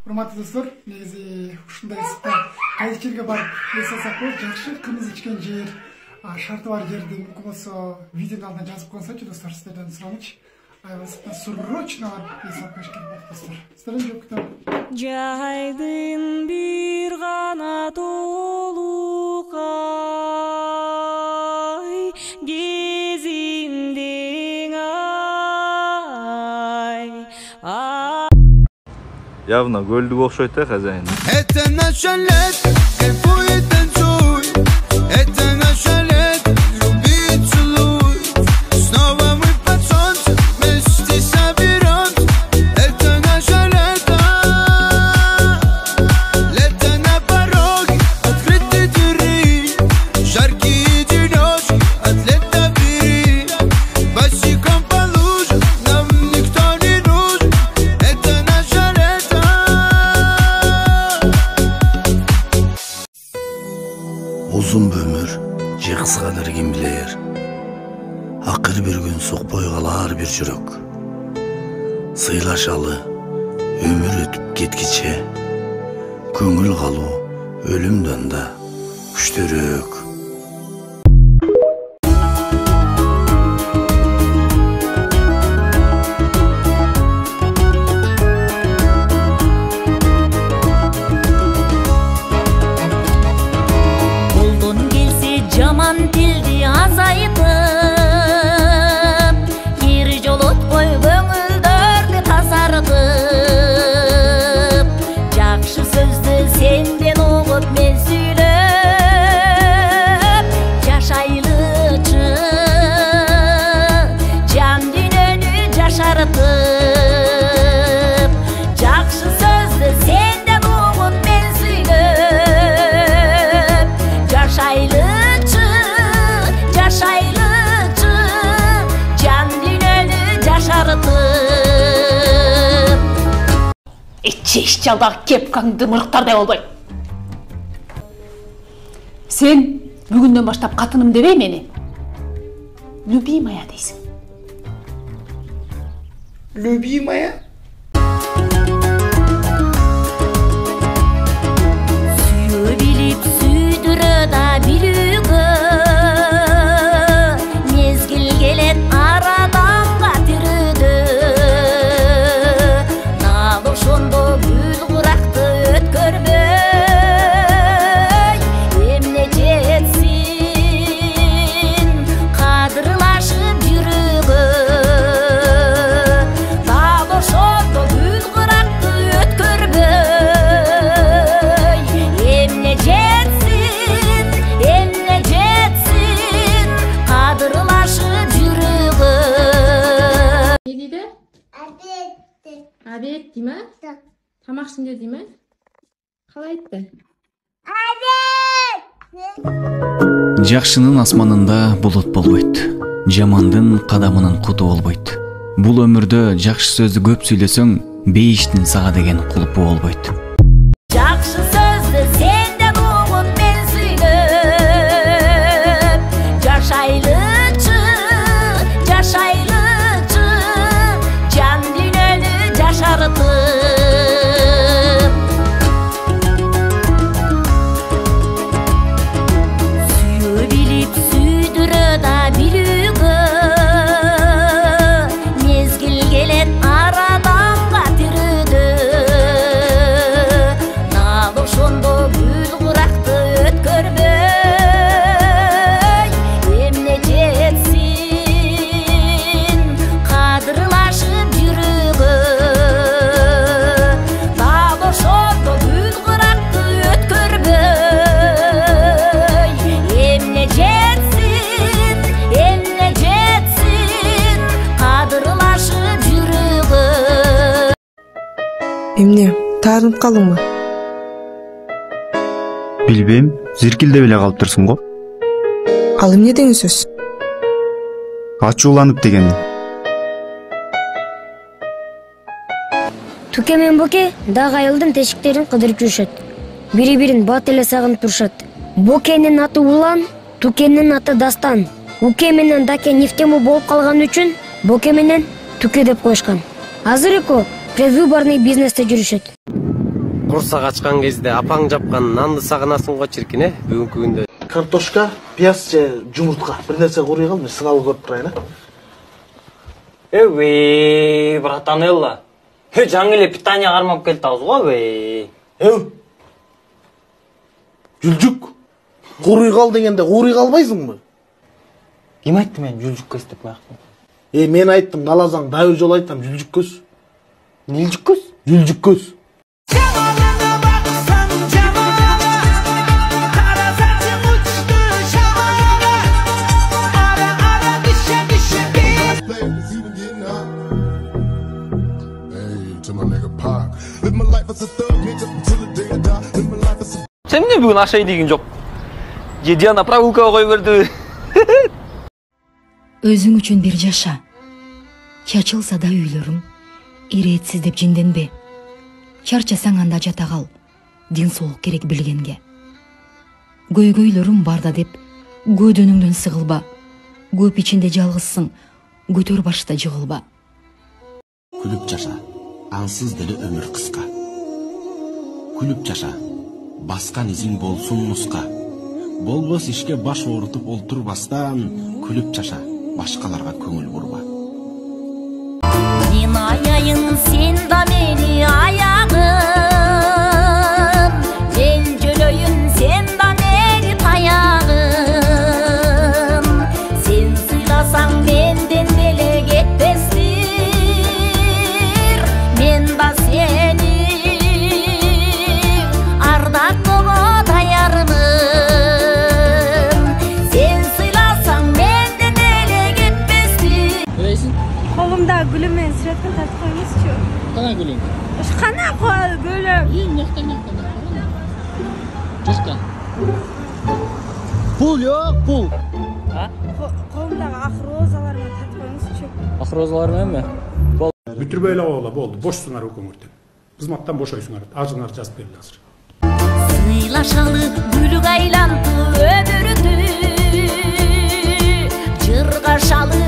Урматтуу достор, негизи ушундай ысыкта кайсы жерге барып эс алсак болот, жакшы кымыз ичкен жер, шарты бар жерди мүмкүн болсо видеонун алдына жазып койсочу достор, сиздерден сурамычы. Аябай ысыкта срочно барып эс алып келиш керек болот достор. Сиздерден жооп күтөм. Жайдын бир гана толукай кезиңдең ай. Явно гөлдүк окшойт да хозяин. Это наша лет, кайфуй и танцуй. Это наша лет, люби и целуй. Снова мы под солнцем вместе соберемся. Это наше лето. Лето на пороге, открыты двери. Жаркие денечки, от лета бери. Босиком по лужам, нам никто не нужен. Это наше лето. Uzun ömür, же кыскадыр ким билер. Акыр бир күн сукпой калар бир жүрөк. Сыйлашалы, өмүр өтүп кеткиче. Көңүл калуу өлүмдөн да күчтүүрөөк. Колдон келсе жаман тилди азайтып, кири жолоткой көңүлдөрдү тазартып, жакшы сөздү сенден угуп мен сүйлөп, жашайлычы жан дүйнөнү жашартып, жакшы сөздү сенден угуп мен сүйлөп, жашайлычы жан дүйнөнү жашартып. Ичиш жалдагы кепкаңды мырыктардай болбой. Сен бүгүндөн баштап катыным дебей мени. Любимая дейсиң. Любимая? Сүйө билип сүйдүрө да билүүгө, мезгил келет арадан катырды. Дал ошондо гүл куракты өткөрбөй, эмне жетсин кадырлашып жүрүүгө. Дал ошондо гүл куракты өткөрбөй, эмне жетсин кадырлашып жүрүүгө. Ne dedi? Abi etti mi? Tamak şimdi değil mi? Kalay etti. Жакшынын асманында булут болбойт, жамандын кадамынын куту болбойт. Бул өмүрдө жакшы сөздү көп сүйлөсөң, бейиштин сага деген кулпу болбойт. Жакшы сөздү сенден угуп мен сүйлөп, жашайлычы жан дүйнөнү жашартып. Сүйө билип сүйдүрө да билүүгө, мезгил келет арадан катырды. Дал ошондо гүл куракты өткөрбөй, эмне жетсин кадырлашып жүрүүгө. Дал ошондо гүл куракты өткөрбөй, эмне жетсин кадырлашып жүрүүгө. Эмне, таарынып калдыңбы? Билбейм, зиркилдеп эле калып турсуң го. Ал эмне деген сөз? Ачууланып дегеним. Туке мен Боке дагы айылдын тешиктерин кыдырып жүрүшөт. Бири-бирин бат эле сагынып турушат. Бокенин аты Улан, Тукенин аты Дастан. Уке менен Даке нефтему болуп калган үчүн Боке менен Туке деп коюшкан. Азыр экөө предвыборный бизнесте жүрүшөт. Курсак ачкан кезде апаң жапкан нанды сагынасың го чиркин, бүгүнкү күндө. Картошка, пияз же жумуртка бир нерсе курый кал, мен сыналып көрүп турайын, братан Элла. Жаңы эле питание кармап келдиңиз го, Жүлжүк, курый кал дегенде курый калбайсыңбы? Ким айтты мен жүлжүк көз деп кояктым? Мен айттым, налазаң дайыр жол айтам, жүлжүк көз. Нилжүк көз? Жүлжүк көз. Sen ne bugün aşağı degin жоқ? Диана прогулкага кой берди. Өзүң үчүн бир жаша. Чачылса да үйлөрүң, иретсиз деп жинденбе. Чарчасаң анда жата кал. Дин соолук керек билгенге. Көйгөйлөрүм барда деп көдөнүңдөн сыгылба. Көп ичинде жалгызсың, көтөр башта жыгылба. Күлүп жаша, ансыз деле өмүр кыска. Күлүп жаша, баскан изиң болсун муска. Болбос ишке баш оорутуп олтурбастан, күлүп жаша, башкаларга көңүл бурба. Мен аяйын, сен да мени аягым. Мен жөлөйүн, сен да мени таягым. Сен сыйласаң менден деле кетпестир. Мен да сени ардактууга даярмын. Сен сыйласаң менден деле кетпестир. Колумда гүлүм менен сүрөткө тартып коюңузчу. Кана гүлүң? Кана гүлүм? Жакта. Пул жок, пул. Колумдагы ак розалар менен тартып коюңузчу. Ак розалар мененби? Бүтүрбөй эле койгула, болду. Бошсуңар өкмөттөн. Кызматтан бошойсуңар. Ажыңар жазып берили азыр. Сыйлашалы гүлүк айланты өмүрүндү. Жыргашалы